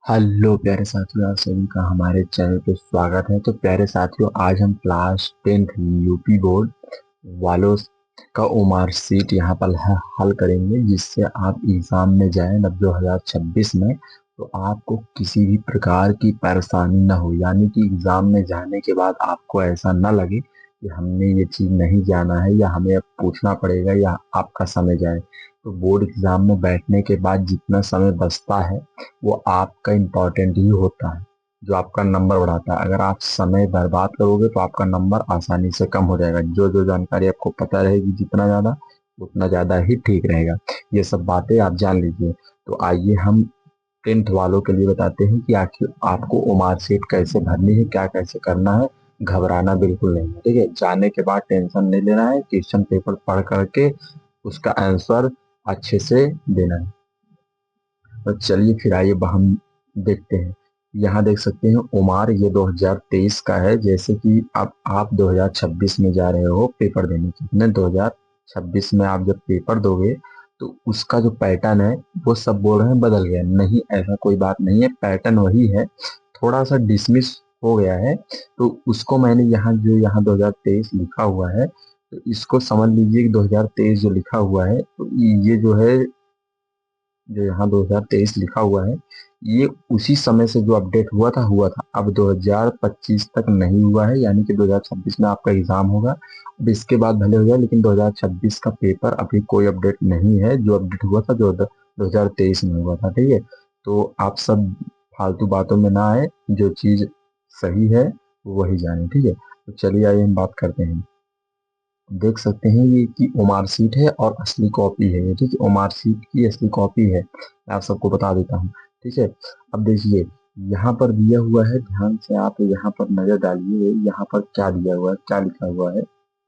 Hello प्यारे साथियों, आप सभी का हमारे चैनल पे स्वागत है। तो प्यारे साथियों, आज हम क्लास 10th यूपी बोर्ड वालों का ओमार सीट यहाँ पर हल करेंगे, जिससे आप एग्जाम में जाएं 2026 में तो आपको किसी भी प्रकार की परेशानी ना हो। यानी कि एग्जाम में जाने के बाद आपको ऐसा ना लगे कि हमने ये चीज नहीं जाना है या हमें अब पूछना पड़ेगा या आपका समय जाए। तो बोर्ड एग्जाम में बैठने के बाद जितना समय बचता है वो आपका इम्पोर्टेंट ही होता है, जो आपका नंबर बढ़ाता है। अगर आप समय बर्बाद करोगे तो आपका नंबर आसानी से कम हो जाएगा। जो जो जानकारी आपको पता रहेगी जितना ज्यादा, उतना ज्यादा ही ठीक रहेगा। ये सब बातें आप जान लीजिए। तो आइए हम 10th वालों के लिए बताते हैं कि आखिर आपको ओमार शीट कैसे भरनी है, क्या कैसे करना है। घबराना बिल्कुल नहीं है, ठीक है। जाने के बाद टेंशन नहीं लेना है, क्वेश्चन पेपर पढ़ करके उसका आंसर अच्छे से देना है। तो चलिए फिर आइए हम देखते हैं। यहाँ देख सकते हैं उमार, ये 2023 का है। जैसे कि अब आप 2026 में जा रहे हो पेपर देने के लिए। 2026 में आप जब पेपर दोगे तो उसका जो पैटर्न है वो सब बोल रहे हैं बदल गया। नहीं, ऐसा कोई बात नहीं है, पैटर्न वही है, थोड़ा सा डिसमिस हो गया है। तो उसको मैंने यहाँ 2023 लिखा हुआ है, तो इसको समझ लीजिए कि 2023 जो लिखा हुआ है, तो ये जो है, जो यहाँ 2023 लिखा हुआ है, ये उसी समय से जो अपडेट हुआ था। अब 2025 तक नहीं हुआ है, यानी कि 2026 में आपका एग्जाम होगा। अब इसके बाद भले हो जाए, लेकिन 2026 का पेपर अभी कोई अपडेट नहीं है। जो अपडेट हुआ था जो 2023 में हुआ था, ठीक है। तो आप सब फालतू बातों में ना आए, जो चीज सही है वही जाने, ठीक है। तो चलिए आइए हम बात करते हैं। देख सकते हैं ये कि ओमार सीट है और असली कॉपी है ये, ठीक है। ओमार सीट की असली कॉपी है, मैं आप सबको बता देता हूँ, ठीक है। अब देखिए, यहाँ पर दिया हुआ है, ध्यान से आप यहाँ पर नजर डालिए। यहाँ पर क्या दिया हुआ है, क्या लिखा हुआ है,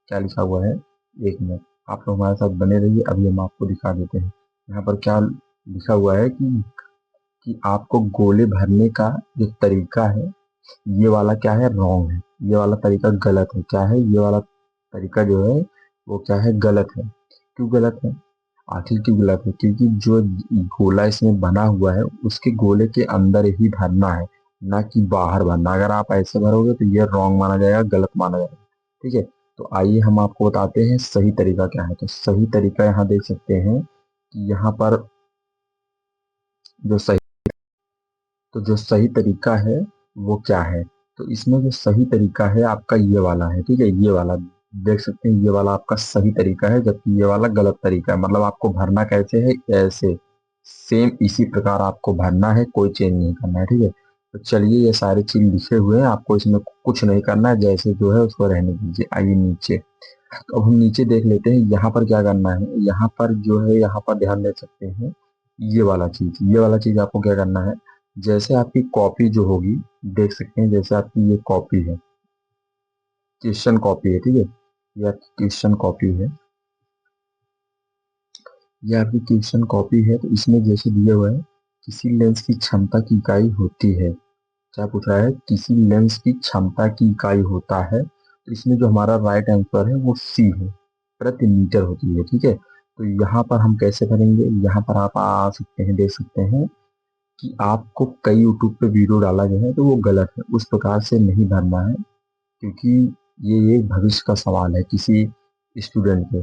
क्या लिखा हुआ है। एक मिनट, आप लोग हमारे साथ बने रहिए, अभी हम आपको दिखा देते हैं। यहाँ पर क्या लिखा हुआ है कि आपको गोले भरने का जो तरीका है, ये वाला क्या है, रॉन्ग है। ये वाला तरीका गलत है। क्या है ये वाला तरीका, जो है वो क्या है, गलत है। क्यों गलत है? आखिर क्यों गलत है? क्योंकि जो गोला इसमें बना हुआ है उसके गोले के अंदर ही भरना है, ना कि बाहर भरना। अगर आप ऐसे भरोगे तो ये रॉन्ग माना जाएगा, गलत माना जाएगा, ठीक है। तो आइए हम आपको बताते हैं सही तरीका क्या है। तो सही तरीका यहाँ देख सकते हैं कि यहाँ पर जो सही तो जो सही तरीका है वो क्या है। तो इसमें जो सही तरीका है आपका ये वाला है, ठीक है। ये वाला देख सकते हैं, ये वाला आपका सही तरीका है, जबकि ये वाला गलत तरीका है। मतलब आपको भरना कैसे है, ऐसे सेम इसी प्रकार आपको भरना है, कोई चेंज नहीं करना है, ठीक है। तो चलिए, ये सारी चीज लिखे हुए हैं, आपको इसमें कुछ नहीं करना है, जैसे जो है उसको रहने दीजिए। आइए नीचे, तो अब हम नीचे देख लेते हैं। यहाँ पर क्या करना है, यहाँ पर जो है, यहाँ पर ध्यान दे सकते हैं, ये वाला चीज आपको क्या करना है। जैसे आपकी कॉपी जो होगी, देख सकते हैं, जैसे आपकी ये कॉपी है, क्वेश्चन कॉपी है, ठीक है। ये आपकी क्वेश्चन कॉपी है, ये आपकी क्वेश्चन कॉपी है। तो इसमें जैसे दिया हुआ है, किसी लेंस की क्षमता की इकाई होती है। क्या पूछ रहा है, किसी लेंस की क्षमता की इकाई होता है। तो इसमें जो हमारा राइट आंसर है वो सी है, प्रति मीटर होती है, ठीक है। तो यहाँ पर हम कैसे करेंगे, यहाँ पर आप आ सकते हैं, देख सकते हैं कि आपको कई यूट्यूब पे वीडियो डाला गया है, तो वो गलत है, उस प्रकार से नहीं भरना है। क्योंकि ये एक भविष्य का सवाल है किसी स्टूडेंट के।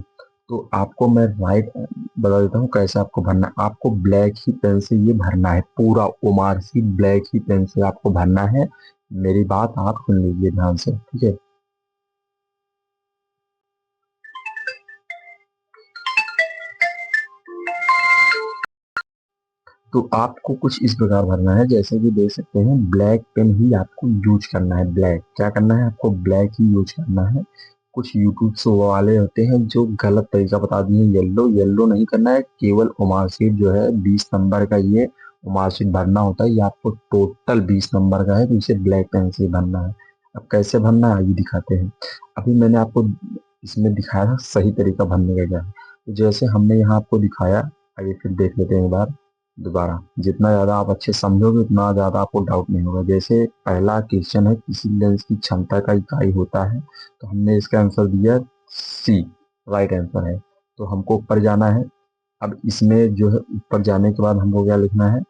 तो आपको मैं राइट बता देता हूँ कैसे आपको भरना है। आपको ब्लैक ही पेन से ये भरना है, पूरा ओमार सी ब्लैक ही पेन से आपको भरना है। मेरी बात आप सुन लीजिए ध्यान से, ठीक है। तो आपको कुछ इस प्रकार भरना है, जैसे कि देख सकते हैं, ब्लैक पेन ही आपको यूज करना है। ब्लैक क्या करना है, आपको ब्लैक ही यूज करना है। कुछ यूट्यूब से वो वाले होते हैं जो गलत तरीका बता दिए, येलो येलो नहीं करना है। केवल मार्कशीट जो है 20 नंबर का, ये मार्कशीट भरना होता है। ये आपको टोटल 20 नंबर का है, तो इसे ब्लैक पेन से ही भरना है। अब कैसे भरना है आइए दिखाते हैं। अभी मैंने आपको इसमें दिखाया था सही तरीका भरने का क्या है। तो जैसे हमने यहाँ आपको दिखाया, आइए फिर देख लेते हैं एक बार दोबारा। जितना ज्यादा आप अच्छे समझोगे उतना ज्यादा आपको डाउट नहीं होगा। जैसे पहला क्वेश्चन है, किसी लेंस की क्षमता का इकाई होता है, तो हमने इसका आंसर दिया सी, राइट आंसर है। तो हमको ऊपर जाना है। अब इसमें जो है ऊपर जाने के बाद हमको क्या लिखना है,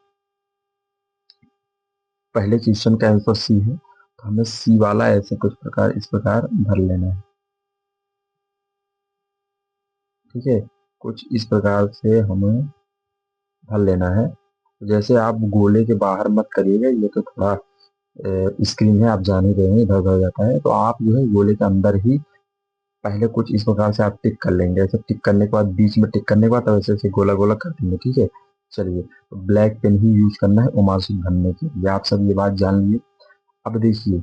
पहले क्वेश्चन का आंसर सी है, तो हमें सी वाला ऐसे कुछ प्रकार इस प्रकार भर लेना है। ठीक है, कुछ इस प्रकार से हमें भर लेना है। जैसे आप गोले के बाहर मत करिएगा, ये तो थोड़ा स्क्रीन है, आप जान ही रहे हैं, इधर उधर जाता है, तो आप जो है गोले के अंदर ही पहले कुछ इस प्रकार से आप टिक कर लेंगे। ऐसे टिक करने के बाद, बीच में टिक करने के बाद, तो ऐसे ऐसे गोला गोला कर देंगे। ठीक है, चलिए, तो ब्लैक पेन ही यूज करना है ओमारशीट भरने के लिए, आप सब ये बात जान लिए। अब देखिए,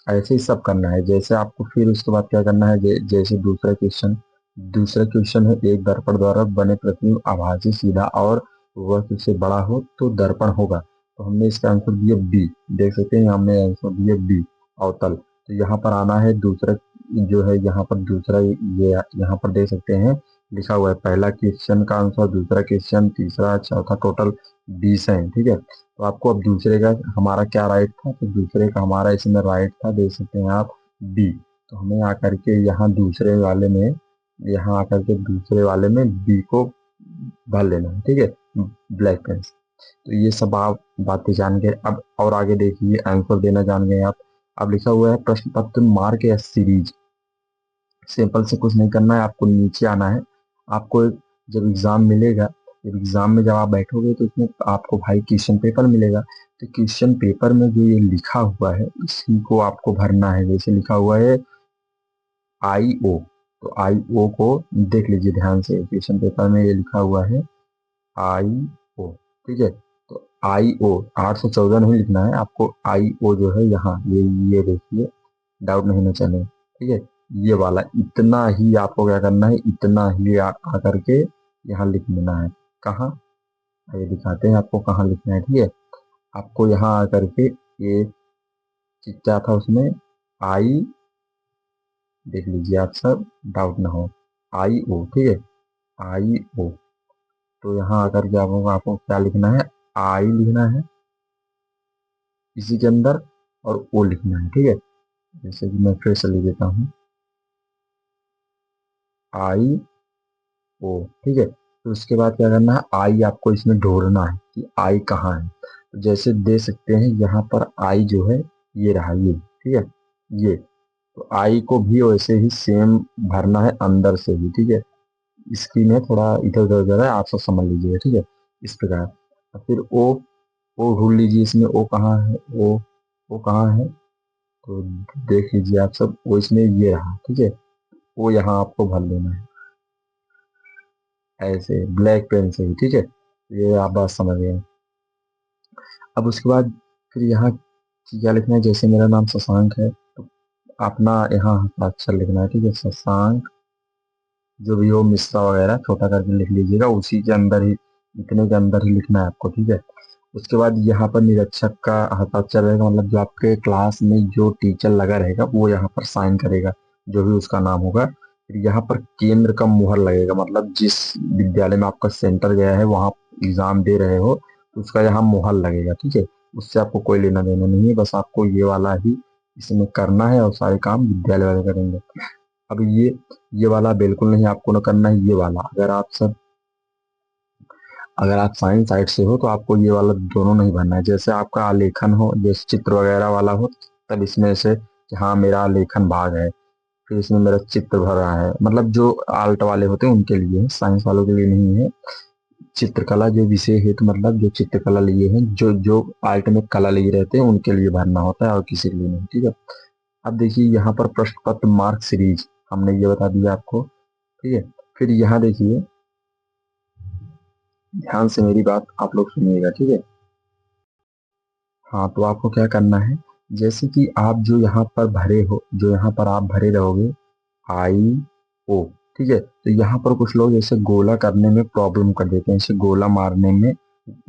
ऐसे ही सब करना है। जैसे आपको फिर उसके बाद क्या करना है, जैसे दूसरा क्वेश्चन है, एक दर्पण द्वारा बने प्रतिबिंब आभासी सीधा और वह उससे बड़ा हो तो दर्पण होगा। तो हमने इसका आंसर दिया बी, देख सकते हैं हमने आंसर दिया बी, अवतल। तो यहाँ पर आना है दूसरा, जो है यहाँ पर दूसरा, ये यहाँ पर देख सकते हैं लिखा हुआ है पहला क्वेश्चन का आंसर, दूसरा क्वेश्चन, तीसरा, चौथा, टोटल 20 है। ठीक है, तो आपको अब दूसरे का हमारा क्या राइट था, तो दूसरे का हमारा इसमें राइट था, देख सकते हैं आप बी। तो हमें आकर के यहाँ आकर के दूसरे वाले में बी को भर लेना है। ठीक है, ब्लैक पेन से। तो ये सब आप बातें जान गए। अब और आगे देखिए, आंसर देना जान गए आप। अब लिखा हुआ है प्रश्न पत्र मार्क या सीरीज। सिंपल से कुछ नहीं करना है, आपको नीचे आना है। आपको जब एग्जाम मिलेगा, जब एग्जाम में जब आप बैठोगे तो उसमें आपको भाई क्वेश्चन पेपर मिलेगा। तो क्वेश्चन पेपर में जो ये लिखा हुआ है इसी को आपको भरना है। जैसे लिखा हुआ है आई ओ, तो आई ओ को देख लीजिए ध्यान से, क्वेश्चन पेपर में ये लिखा हुआ है आई ओ। ठीक है, तो आई ओ 814 नहीं लिखना है आपको, आई ओ जो है यहाँ ये देखिए, डाउट नहीं होना चाहिए। ठीक है, ये वाला इतना ही आपको क्या करना है, इतना ही आकर के यहाँ लिख लेना है। कहाँ, ये दिखाते हैं आपको कहाँ लिखना है। ठीक है, आपको यहाँ आकर के ये क्या था उसमें, आई, देख लीजिए आप सब, डाउट ना हो, आई ओ। ठीक है, आई ओ, तो यहाँ आकर के आपको क्या लिखना है, आई लिखना है इसी के अंदर, और ओ लिखना है। ठीक है, जैसे कि मैं फिर से लिख देता हूँ आई ओ। ठीक है, तो उसके बाद क्या करना है, आई आपको इसमें ढूंढना है कि आई कहाँ है। तो जैसे दे सकते हैं यहाँ पर आई जो है ये रहा, ये। ठीक है, ये, तो आई को भी वैसे ही सेम भरना है अंदर से ही। ठीक है, स्क्रीन है थोड़ा इधर उधर उधर है, आप सब समझ लीजिएगा। ठीक है, इस प्रकार। और फिर ओ ढूंढ लीजिए, इसमें ओ कहाँ है, ओ कहाँ है, तो देख लीजिए आप सब, ओ इसमें ये रहा। ठीक है, वो यहाँ आपको भर लेना है ऐसे ब्लैक पेन से ही। ठीक है, ये आप बात समझ गए। अब उसके बाद फिर यहाँ क्या लिखना है, जैसे मेरा नाम शशांक है, तो अपना यहाँ हस्ताक्षर लिखना है। ठीक है, शशांक जो भी हो, मिश्रा वगैरह छोटा करके लिख लीजिएगा, उसी के अंदर ही, इतने के अंदर ही लिखना है आपको। ठीक है, उसके बाद यहाँ पर निरीक्षक का हस्ताक्षर रहेगा, मतलब जो आपके क्लास में जो टीचर लगा रहेगा वो यहाँ पर साइन करेगा, जो भी उसका नाम होगा। फिर यहाँ पर केंद्र का मुहर लगेगा, मतलब जिस विद्यालय में आपका सेंटर गया है वहाँ एग्जाम दे रहे हो तो उसका यहाँ मुहर लगेगा। ठीक है, उससे आपको कोई लेना देना नहीं है, बस आपको ये वाला ही इसमें करना है और सारे काम विद्यालय वाले करेंगे। अब ये वाला बिल्कुल नहीं आपको ना करना है, ये वाला। अगर आप साइंस साइड से हो तो आपको ये वाला दोनों नहीं भरना है। जैसे आपका आलेखन हो, जैसे चित्र वगैरह वाला हो, तब इसमें से कि हाँ मेरा आलेखन भाग है, फिर इसमें मेरा चित्र भर रहा है, मतलब जो आर्ट वाले होते हैं उनके लिए है, साइंस वालों के लिए नहीं है। चित्रकला जो विषय है, तो मतलब जो चित्रकला लिए हैं, जो जो आर्ट में कला लिए रहते हैं उनके लिए भरना होता है, और किसी के लिए नहीं। ठीक है, अब देखिए यहाँ पर प्रश्न पत्र मार्क सीरीज हमने ये बता दिया आपको। ठीक है, फिर यहाँ देखिए, ध्यान से मेरी बात आप लोग सुनिएगा। ठीक है, हाँ, तो आपको क्या करना है, जैसे कि आप जो यहाँ पर भरे हो, जो यहाँ पर आप भरे रहोगे आई ओ। ठीक है, तो यहाँ पर कुछ लोग ऐसे गोला करने में प्रॉब्लम कर देते हैं, ऐसे गोला मारने में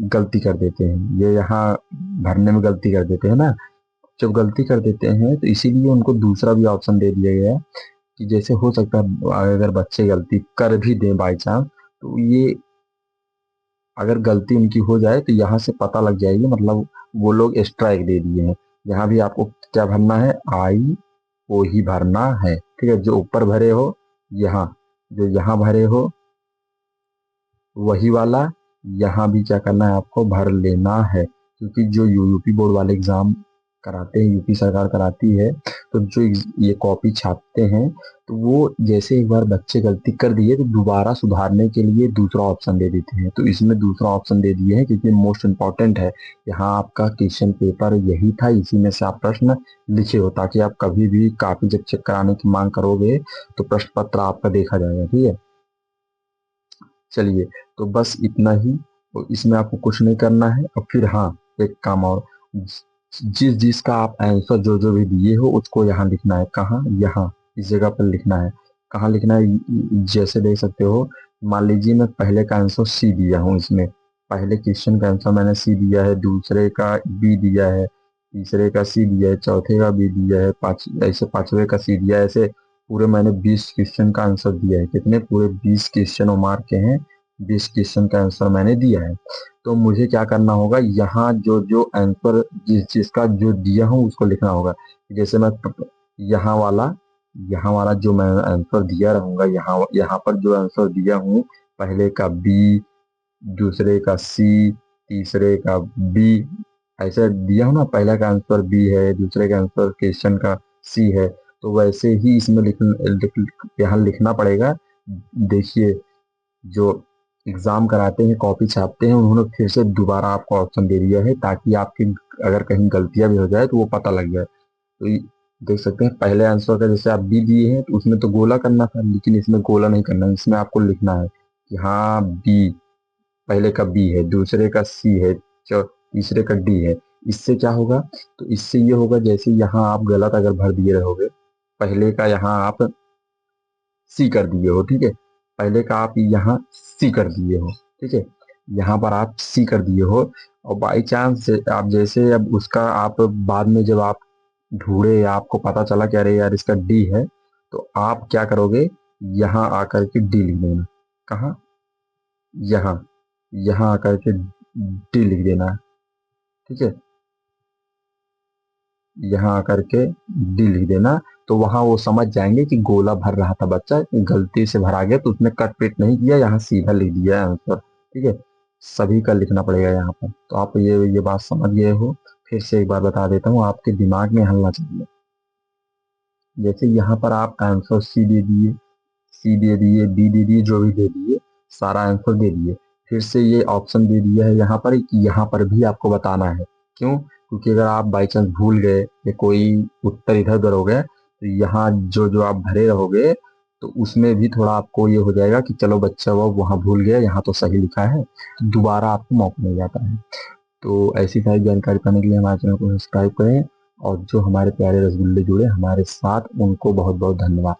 गलती कर देते हैं, ये यहाँ भरने में गलती कर देते हैं ना। जब गलती कर देते हैं तो इसीलिए उनको दूसरा भी ऑप्शन दे दिया गया है कि जैसे हो सकता है अगर बच्चे गलती कर भी दें बाई चांस, तो ये अगर गलती उनकी हो जाए तो यहाँ से पता लग जाएगी, मतलब वो लोग स्ट्राइक दे दिए हैं। यहाँ भी आपको क्या भरना है, आई ओ ही भरना है। ठीक है, जो ऊपर भरे हो यहाँ, जो यहाँ भरे हो वही वाला यहाँ भी क्या करना है, आपको भर लेना है। क्योंकि जो यूपी बोर्ड वाले एग्जाम कराते हैं, यूपी सरकार कराती है, तो जो ये कॉपी छापते हैं, तो वो जैसे एक बार बच्चे गलती कर दिए तो दोबारा सुधारने के लिए दूसरा ऑप्शन दे देते हैं। तो इसमें दूसरा ऑप्शन दे दिए हैं क्योंकि मोस्ट इम्पॉर्टेंट है। यहाँ आपका क्वेश्चन पेपर यही था, इसी में से आप प्रश्न लिखे हो, ताकि आप कभी भी कॉपी जब चेक कराने की मांग करोगे तो प्रश्न पत्र आपका देखा जाएगा। ठीक है, चलिए, तो बस इतना ही। तो इसमें आपको कुछ नहीं करना है। और फिर हाँ, एक काम और, जिस जिसका आप आंसर जो जो भी दिए हो उसको यहाँ लिखना है। कहाँ? यहाँ इस जगह पर लिखना है। कहाँ लिखना है? जैसे देख सकते हो, मान लीजिए मैं पहले का आंसर सी दिया हूँ, इसमें पहले क्वेश्चन का आंसर मैंने सी दिया है, दूसरे का बी दिया है, तीसरे का सी दिया है, चौथे का बी दिया है, ऐसे पांचवे का सी दिया है। ऐसे पूरे मैंने 20 क्वेश्चन का आंसर दिया है। कितने? पूरे 20 क्वेश्चन मार्क के हैं, 20 क्वेश्चन का आंसर मैंने दिया है। तो मुझे क्या करना होगा, यहाँ जो जो आंसर जिस जिसका जो दिया हूँ उसको लिखना होगा। जैसे मैं यहाँ वाला यहाँ वाला जो मैं आंसर दिया रहूंगा, यहाँ यहाँ पर जो आंसर दिया हूँ, पहले का बी, दूसरे का सी, तीसरे का बी, ऐसे दिया हूँ ना। पहला का आंसर बी है, दूसरे का आंसर क्वेश्चन का सी है, तो वैसे ही इसमें यहाँ लिखना पड़ेगा। देखिए, जो एग्जाम कराते हैं, कॉपी छापते हैं, उन्होंने फिर से दोबारा आपको ऑप्शन दे दिया है, ताकि आपकी अगर कहीं गलतियां भी हो जाए तो वो पता लग जाए। तो देख सकते हैं, पहले आंसर का जैसे आप बी दिए हैं तो उसमें तो गोला करना था, लेकिन इसमें गोला नहीं करना है। इसमें आपको लिखना है कि हाँ बी, पहले का बी है, दूसरे का सी है, तीसरे का डी है। इससे क्या होगा? तो इससे ये होगा, जैसे यहाँ आप गलत अगर भर दिए रहोगे, पहले का यहाँ आप सी कर दिए हो, ठीक है, पहले का आप यहाँ सी कर दिए हो, ठीक है, यहाँ पर आप सी कर दिए हो, और बाई चांस आप जैसे अब उसका आप बाद में जब आप ढूंढे, आपको पता चला कि अरे यार इसका डी है, तो आप क्या करोगे, यहाँ आकर के डी लिख देना। कहाँ? यहाँ, यहाँ आकर के डी लिख देना। ठीक है, यहाँ आकर के डी लिख देना। तो वहां वो समझ जाएंगे कि गोला भर रहा था बच्चा, गलती से भरा गया, तो उसने कट पेट नहीं किया, यहाँ सीधा लिख दिया आंसर। ठीक है, सभी का लिखना पड़ेगा यहाँ पर। तो आप ये बात समझ गए हो। फिर से एक बार बता देता हूँ, आपके दिमाग में हलना चाहिए। जैसे यहाँ पर आप आंसर सी दे दिए, सी दे दिए, बी दे दिए, जो भी दे दिए, सारा आंसर दे दिए। फिर से ये ऑप्शन दे दिया है यहाँ पर कि यहाँ पर भी आपको बताना है। क्यों? क्योंकि अगर आप बाई चांस भूल गए या कोई उत्तर इधर उधर हो गया, तो यहाँ जो जो आप भरे रहोगे, तो उसमें भी थोड़ा आपको ये हो जाएगा कि चलो बच्चा वो वहाँ भूल गया, यहाँ तो सही लिखा है, तो दोबारा आपको मौका मिल जाता है। तो ऐसी सारी जानकारी पाने के लिए हमारे चैनल को सब्सक्राइब करें, और जो हमारे प्यारे रसगुल्ले जुड़े हमारे साथ, उनको बहुत बहुत धन्यवाद।